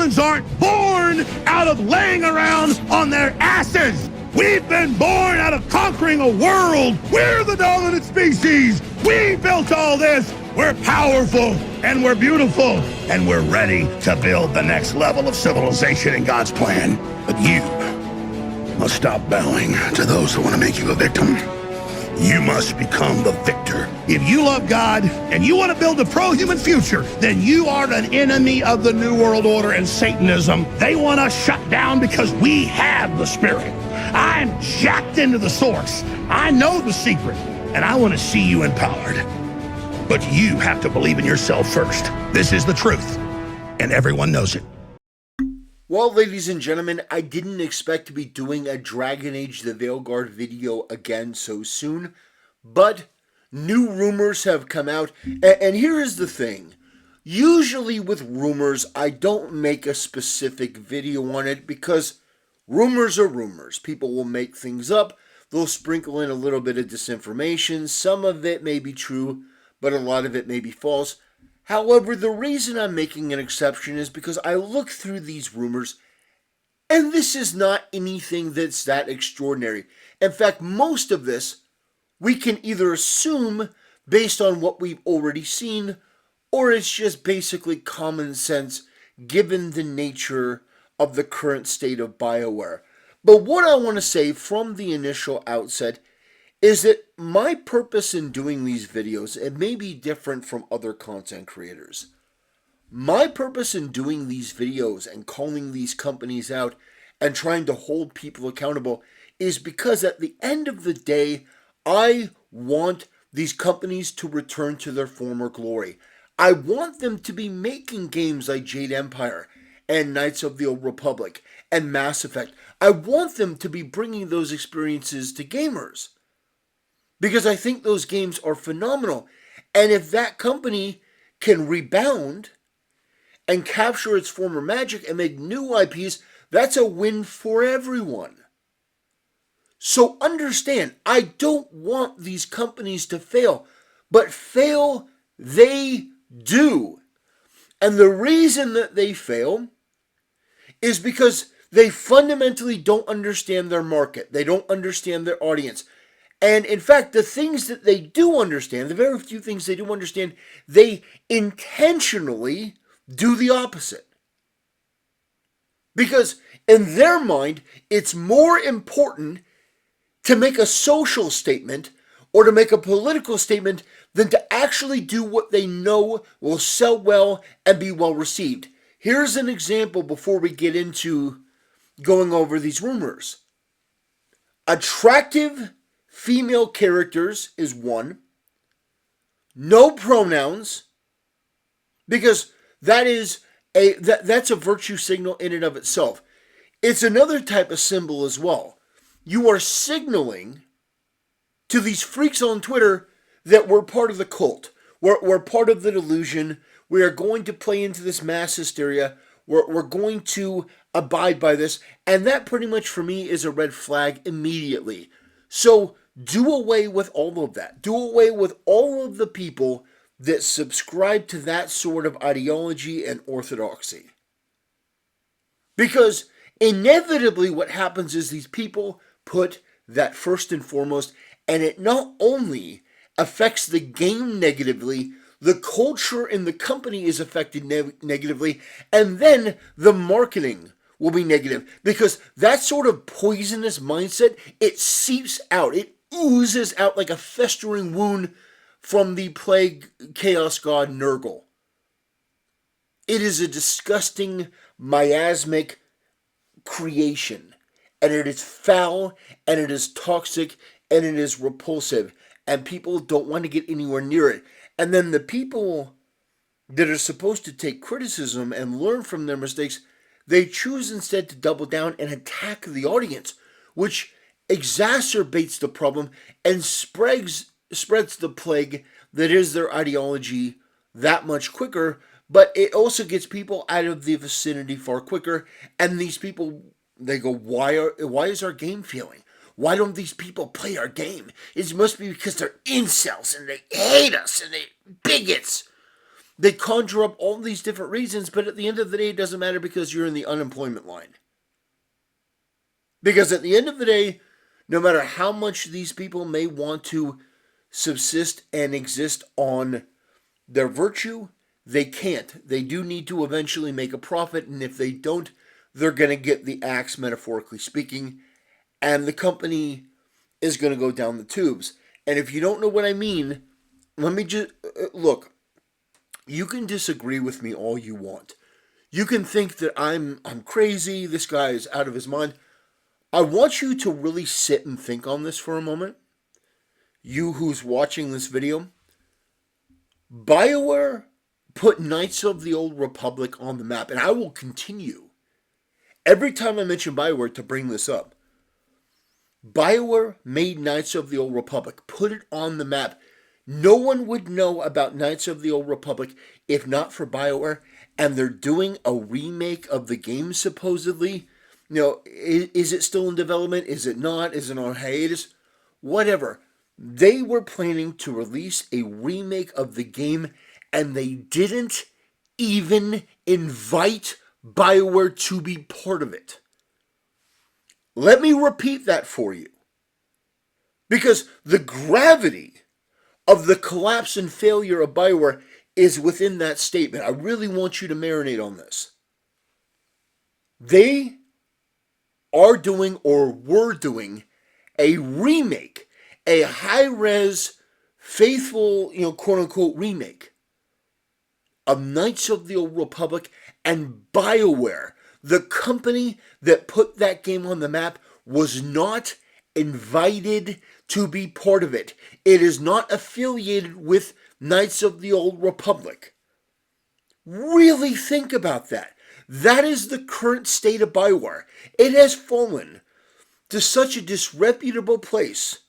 humans aren't born out of laying around on their asses. We've been born out of conquering a world. We're the dominant species. We built all this. We're powerful and we're beautiful and we're ready to build the next level of civilization in God's plan. But you must stop bowing to those who want to make you a victim. You must become the victor. If you love God and you want to build a pro-human future, then you are an enemy of the New World Order and Satanism. They want us shut down because we have the Spirit. I'm jacked into the source. I know the secret, and I want to see you empowered. But you have to believe in yourself first. This is the truth, and everyone knows it. Well, ladies and gentlemen, I didn't expect to be doing a Dragon Age the Veilguard video again so soon, but new rumors have come out, and here is the thing. Usually with rumors, I don't make a specific video on it because rumors are rumors. People will make things up, they'll sprinkle in a little bit of disinformation, some of it may be true, but a lot of it may be false. However, the reason I'm making an exception is because I look through these rumors, and this is not anything that's that extraordinary. In fact, most of this we can either assume based on what we've already seen, or it's just basically common sense given the nature of the current state of BioWare. But what I want to say from the initial outset is that my purpose in doing these videos, it may be different from other content creators. My purpose in doing these videos and calling these companies out and trying to hold people accountable is because at the end of the day, I want these companies to return to their former glory. I want them to be making games like Jade Empire and Knights of the Old Republic and Mass Effect. I want them to be bringing those experiences to gamers, because I think those games are phenomenal. And if that company can rebound and capture its former magic and make new IPs, that's a win for everyone. So understand, I don't want these companies to fail, but fail they do. And the reason that they fail is because they fundamentally don't understand their market. They don't understand their audience. And in fact, the things that they do understand, the very few things they do understand, they intentionally do the opposite. Because in their mind, it's more important to make a social statement or to make a political statement than to actually do what they know will sell well and be well received. Here's an example before we get into going over these rumors. Attractive female characters is one. No pronouns, because that's a virtue signal in and of itself. It's another type of symbol as well. You are signaling to these freaks on Twitter that we're part of the cult. We're part of the delusion. We are going to play into this mass hysteria. We're going to abide by this. And that pretty much for me is a red flag immediately. So do away with all of that. Do away with all of the people that subscribe to that sort of ideology and orthodoxy. Because inevitably what happens is these people put that first and foremost, and it not only affects the game negatively, the culture in the company is affected negatively, and then the marketing will be negative. Because that sort of poisonous mindset, it seeps out. It oozes out like a festering wound from the plague chaos god Nurgle. It is a disgusting, miasmic creation. And it is foul, and it is toxic, and it is repulsive. And people don't want to get anywhere near it. And then the people that are supposed to take criticism and learn from their mistakes, they choose instead to double down and attack the audience, which exacerbates the problem and spreads the plague that is their ideology that much quicker. But it also gets people out of the vicinity far quicker. And these people, they go, why is our game failing? Why don't these people play our game? It must be because they're incels and they hate us and they bigots. They conjure up all these different reasons, but at the end of the day, it doesn't matter because you're in the unemployment line. Because at the end of the day, no matter how much these people may want to subsist and exist on their virtue, they can't. They do need to eventually make a profit, and if they don't, they're going to get the axe, metaphorically speaking, and the company is going to go down the tubes. And if you don't know what I mean, let me just look. You can disagree with me all you want. You can think that I'm crazy, this guy is out of his mind. I want you to really sit and think on this for a moment. You who's watching this video. BioWare put Knights of the Old Republic on the map, and I will continue every time I mention BioWare to bring this up. BioWare made Knights of the Old Republic, put it on the map. No one would know about Knights of the Old Republic if not for BioWare, and they're doing a remake of the game supposedly. You know, is it still in development? Is it not? Is it on hiatus? Whatever. They were planning to release a remake of the game, and they didn't even invite BioWare to be part of it. Let me repeat that for you. Because the gravity of the collapse and failure of BioWare is within that statement. I really want you to marinate on this. They are doing or were doing a remake, a high-res, faithful, quote-unquote remake of Knights of the Old Republic, and BioWare, the company that put that game on the map, was not invited to be part of it. It is not affiliated with Knights of the Old Republic. Really think about that. That is the current state of BioWare. It has fallen to such a disreputable place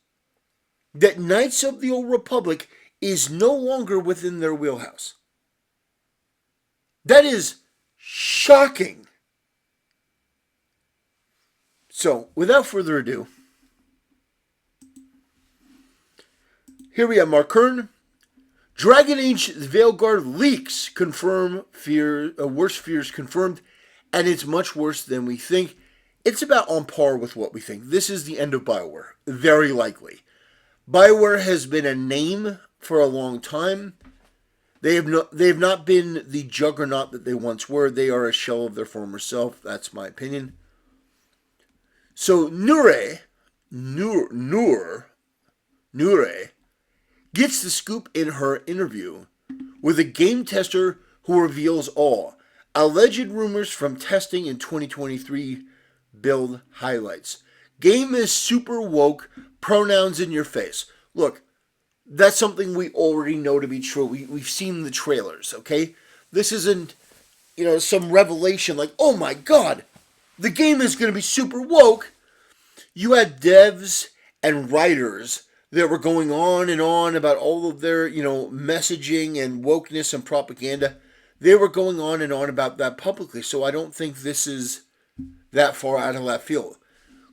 that Knights of the Old Republic is no longer within their wheelhouse. That is shocking. So, without further ado, here we have Mark Kern. Dragon Age Veilguard leaks confirm worst fears confirmed, and it's much worse than we think. It's about on par with what we think. This is the end of BioWare, very likely. BioWare has been a name for a long time. They have not been the juggernaut that they once were. They are a shell of their former self. That's my opinion. So Nure gets the scoop in her interview with a game tester who reveals all. Alleged rumors from testing in 2023 build highlights. Game is super woke, pronouns in your face. Look, that's something we already know to be true. We've seen the trailers, okay? This isn't, some revelation like, oh my god, the game is going to be super woke. You had devs and writers that were going on and on about all of their, messaging and wokeness and propaganda. They were going on and on about that publicly, so I don't think this is that far out of left field.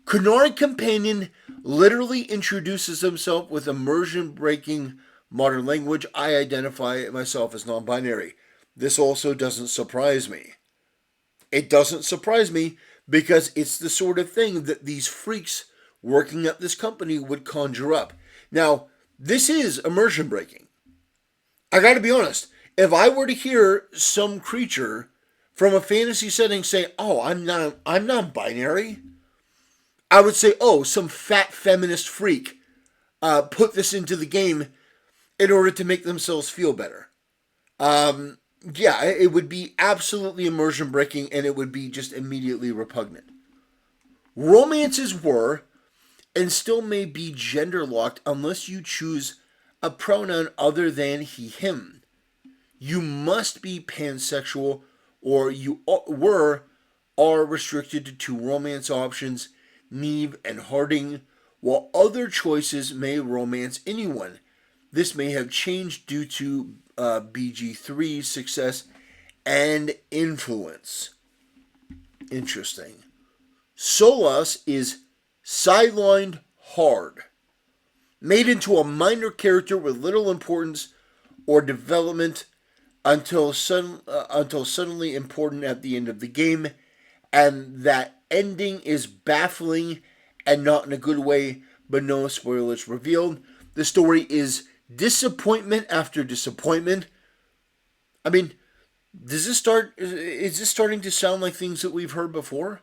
Kunari Companion literally introduces himself with immersion-breaking modern language. I identify myself as non-binary. This also doesn't surprise me. It doesn't surprise me because it's the sort of thing that these freaks working at this company would conjure up. Now, this is immersion breaking. I gotta be honest. If I were to hear some creature from a fantasy setting say, oh, I'm non-binary, I would say, oh, some fat feminist freak put this into the game in order to make themselves feel better. Yeah, it would be absolutely immersion breaking, and it would be just immediately repugnant. Romances were and still may be gender locked unless you choose a pronoun other than he, him. You must be pansexual, or you are restricted to two romance options, Neve and Harding, while other choices may romance anyone. This may have changed due to BG3's success and influence. Interesting. Solas is sidelined hard, made into a minor character with little importance or development. until suddenly important at the end of the game, and that ending is baffling and not in a good way, but no spoilers revealed. The story is disappointment after disappointment. I mean, is this starting to sound like things that we've heard before?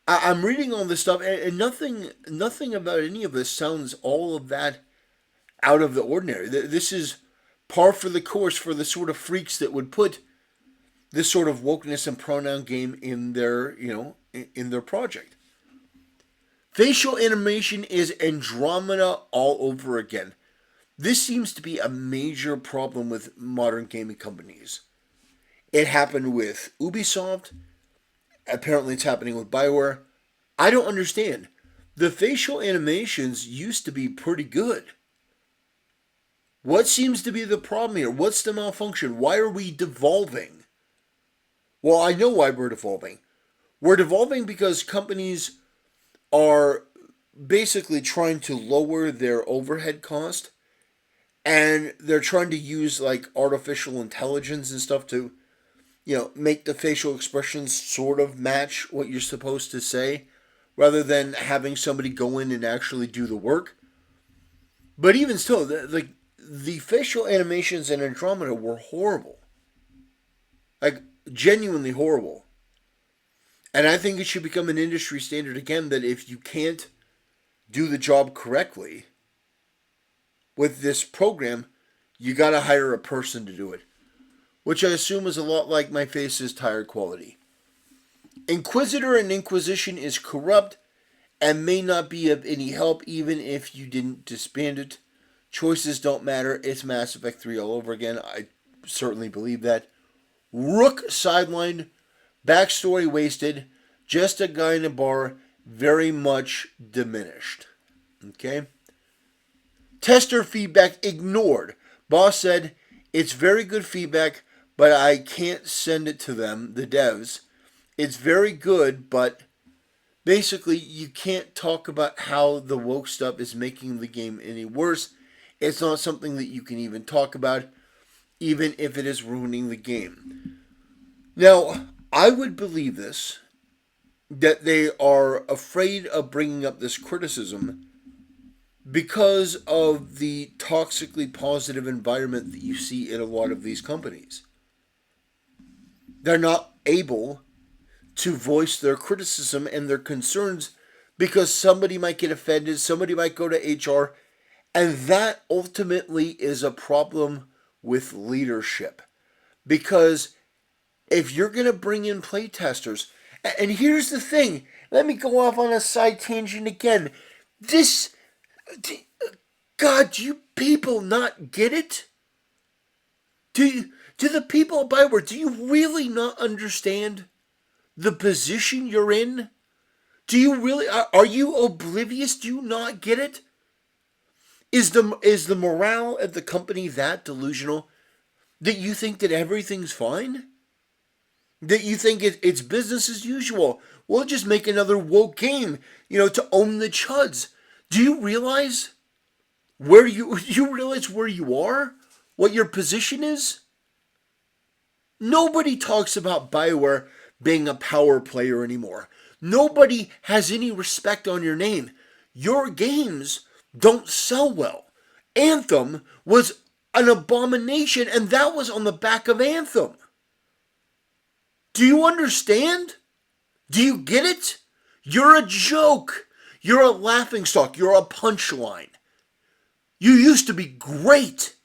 I'm reading all this stuff, and nothing about any of this sounds all of that out of the ordinary. This is par for the course for the sort of freaks that would put this sort of wokeness and pronoun game in their, in their project. Facial animation is Andromeda all over again. This seems to be a major problem with modern gaming companies. It happened with Ubisoft. Apparently it's happening with BioWare. I don't understand. The facial animations used to be pretty good. What seems to be the problem here? What's the malfunction? Why are we devolving? Well, I know why we're devolving. We're devolving because companies are basically trying to lower their overhead cost, and they're trying to use like artificial intelligence and stuff to, make the facial expressions sort of match what you're supposed to say, rather than having somebody go in and actually do the work. But even still, the facial animations in Andromeda were horrible. Like, genuinely horrible. And I think it should become an industry standard again that if you can't do the job correctly with this program, you gotta hire a person to do it. Which I assume is a lot like my face's tired quality. Inquisitor and Inquisition is corrupt and may not be of any help even if you didn't disband it. Choices don't matter. It's Mass Effect 3 all over again. I certainly believe that. Rook sidelined. Backstory wasted. Just a guy in a bar. Very much diminished. Okay? Tester feedback ignored. Boss said, it's very good feedback, but I can't send it to them, the devs. It's very good, but basically you can't talk about how the woke stuff is making the game any worse. It's not something that you can even talk about, even if it is ruining the game. Now, I would believe this, that they are afraid of bringing up this criticism because of the toxically positive environment that you see in a lot of these companies. They're not able to voice their criticism and their concerns because somebody might get offended, somebody might go to HR, and that ultimately is a problem with leadership. Because if you're going to bring in playtesters, and here's the thing, let me go off on a side tangent again. God, do you people not get it? Do the people at BioWare, do you really not understand the position you're in? Do you really, are you oblivious? Do you not get it? Is the morale at the company that delusional that you think that everything's fine? That you think it's business as usual? We'll just make another woke game, to own the chuds. Do you realize where you are? What your position is? Nobody talks about BioWare being a power player anymore. Nobody has any respect on your name. Your games don't sell well. Anthem was an abomination, and that was on the back of Anthem. Do you understand? Do you get it? You're a joke. You're a laughingstock. You're a punchline. You used to be great.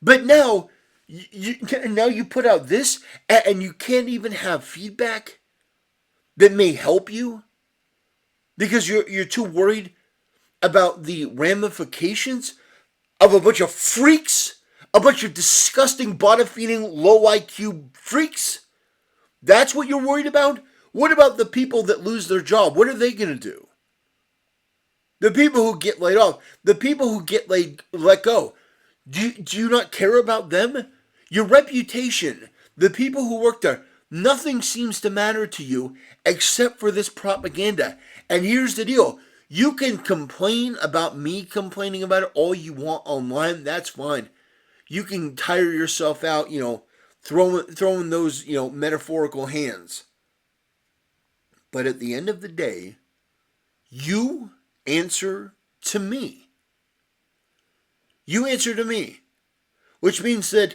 But now you put out this, and you can't even have feedback that may help you because you're too worried about the ramifications of a bunch of freaks, a bunch of disgusting, bottom-feeding, low IQ freaks. That's what you're worried about? What about the people that lose their job? What are they going to do? The people who get laid off, the people who get let go, do you not care about them? Your reputation, the people who work there, nothing seems to matter to you except for this propaganda. And here's the deal. You can complain about me complaining about it all you want online. That's fine. you can tire yourself out, throwing those, metaphorical hands. But at the end of the day, you answer to me. You answer to me. Which means that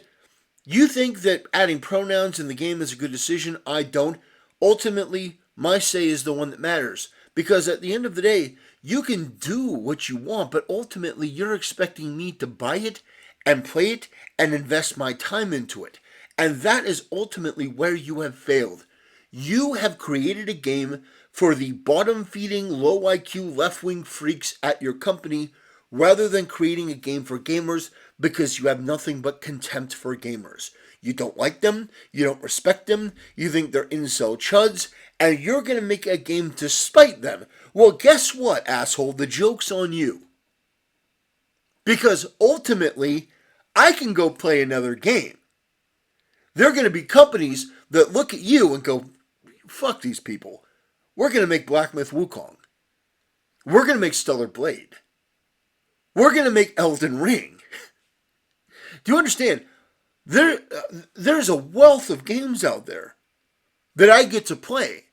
you think that adding pronouns in the game is a good decision. I don't. Ultimately, my say is the one that matters. Because at the end of the day, you can do what you want, but ultimately you're expecting me to buy it and play it and invest my time into it. And that is ultimately where you have failed. You have created a game for the bottom feeding, low IQ, left wing freaks at your company rather than creating a game for gamers because you have nothing but contempt for gamers. You don't like them, you don't respect them, you think they're incel chuds, and you're going to make a game to spite them. Well, guess what, asshole? The joke's on you. Because ultimately, I can go play another game. There are going to be companies that look at you and go, fuck these people. We're going to make Black Myth Wukong. We're going to make Stellar Blade. We're going to make Elden Ring. Do you understand? There's a wealth of games out there that I get to play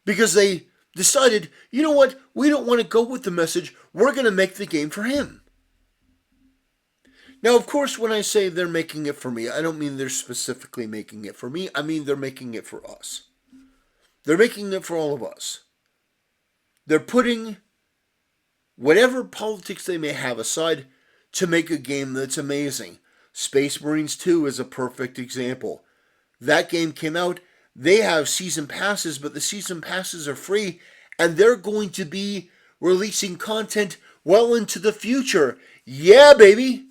because they decided, you know what, we don't want to go with the message, we're going to make the game for him. Now, of course, when I say they're making it for me, I don't mean they're specifically making it for me, I mean they're making it for us. They're making it for all of us. They're putting whatever politics they may have aside to make a game that's amazing. Space Marines 2 is a perfect example. That game came out, they have season passes, but the season passes are free, and they're going to be releasing content well into the future. Yeah, baby!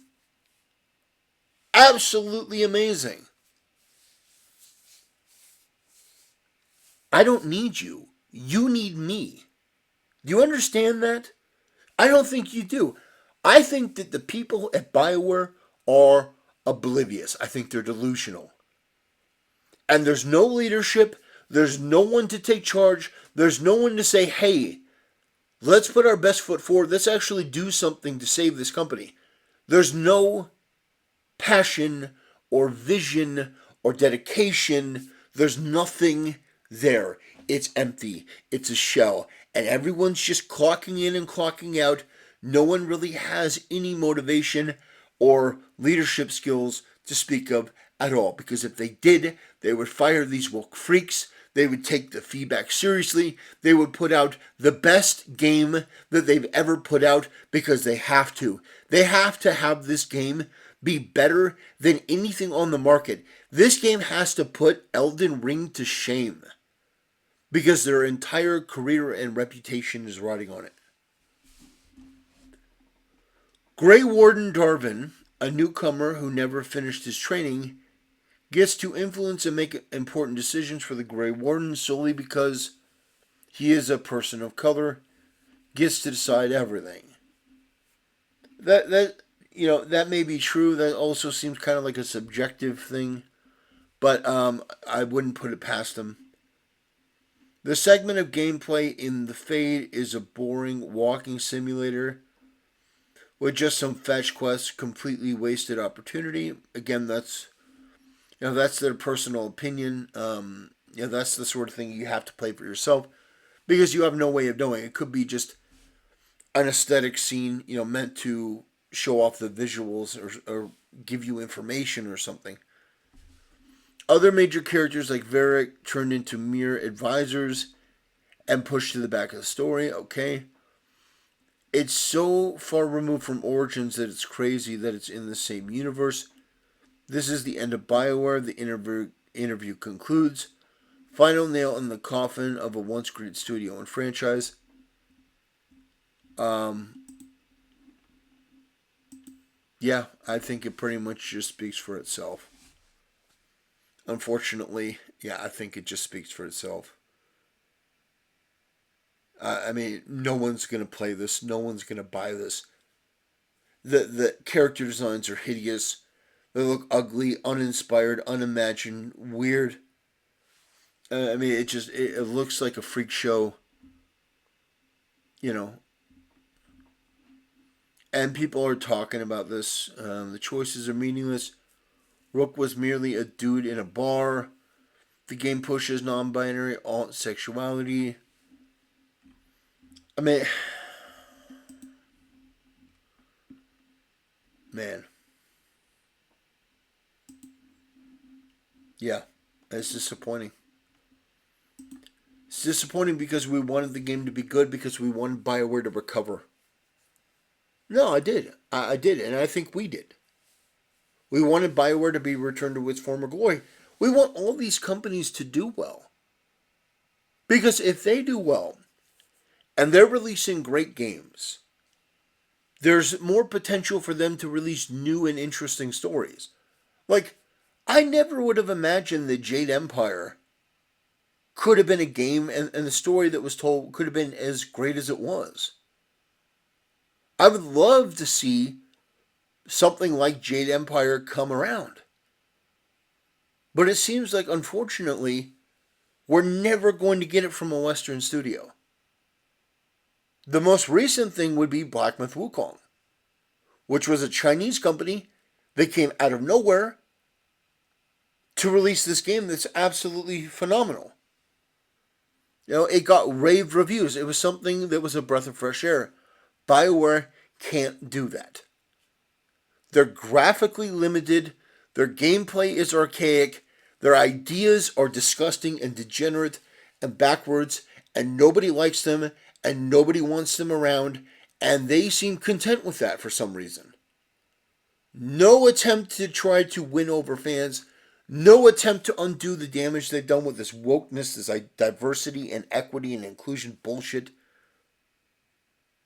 Absolutely amazing. I don't need you. You need me. Do you understand that? I don't think you do. I think that the people at BioWare are oblivious. I think they're delusional. And there's no leadership. There's no one to take charge. There's no one to say, hey, let's put our best foot forward. Let's actually do something to save this company. There's no passion or vision or dedication. There's nothing there. It's empty. It's a shell. And everyone's just clocking in and clocking out. No one really has any motivation or leadership skills to speak of at all. Because if they did, they would fire these woke freaks. They would take the feedback seriously. They would put out the best game that they've ever put out because they have to. They have to have this game be better than anything on the market. This game has to put Elden Ring to shame because their entire career and reputation is riding on it. Grey Warden Darvin, a newcomer who never finished his training, gets to influence and make important decisions for the Grey Warden solely because he is a person of color, gets to decide everything. That may be true. That also seems kind of like a subjective thing, but I wouldn't put it past him. The segment of gameplay in The Fade is a boring walking simulator with just some fetch quests, completely wasted opportunity. Again, that's their personal opinion. That's the sort of thing you have to play for yourself because you have no way of knowing. It could be just an aesthetic scene, meant to show off the visuals or give you information or something. Other major characters like Varric turned into mere advisors and pushed to the back of the story. Okay. It's so far removed from Origins that it's crazy that it's in the same universe. This is the end of BioWare. The interview concludes. Final nail in the coffin of a once great studio and franchise. Yeah, I think it pretty much just speaks for itself. Unfortunately, yeah, I think it just speaks for itself. No one's going to play this. No one's going to buy this. The character designs are hideous. They look ugly, uninspired, unimagined, weird. It looks like a freak show. And people are talking about this. The choices are meaningless. Rook was merely a dude in a bar. The game pushes non-binary alt sexuality. I mean, man. Yeah, it's disappointing. It's disappointing because we wanted the game to be good, because we wanted BioWare to recover. No, I did. I did, and I think we did. We wanted BioWare to be returned to its former glory. We want all these companies to do well. Because if they do well, and they're releasing great games, there's more potential for them to release new and interesting stories. Like, I never would have imagined that Jade Empire could have been a game, and the story that was told could have been as great as it was. I would love to see something like Jade Empire come around. But it seems like, unfortunately, we're never going to get it from a Western studio. The most recent thing would be Black Myth Wukong, which was a Chinese company that came out of nowhere to release this game that's absolutely phenomenal. You know, it got rave reviews. It was something that was a breath of fresh air. BioWare can't do that. They're graphically limited. Their gameplay is archaic. Their ideas are disgusting and degenerate and backwards, and nobody likes them, and nobody wants them around, and they seem content with that for some reason. No attempt to try to win over fans. No attempt to undo the damage they've done with this wokeness, this diversity and equity and inclusion bullshit.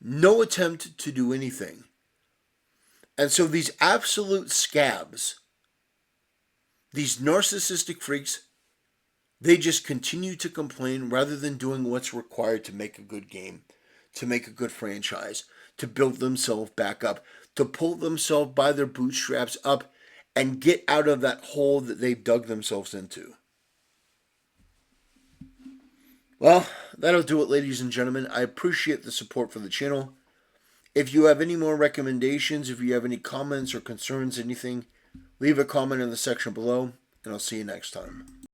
No attempt to do anything. And so these absolute scabs, these narcissistic freaks, they just continue to complain rather than doing what's required to make a good game, to make a good franchise, to build themselves back up, to pull themselves by their bootstraps up and get out of that hole that they've dug themselves into. Well, that'll do it, ladies and gentlemen. I appreciate the support for the channel. If you have any more recommendations, if you have any comments or concerns, anything, leave a comment in the section below, and I'll see you next time.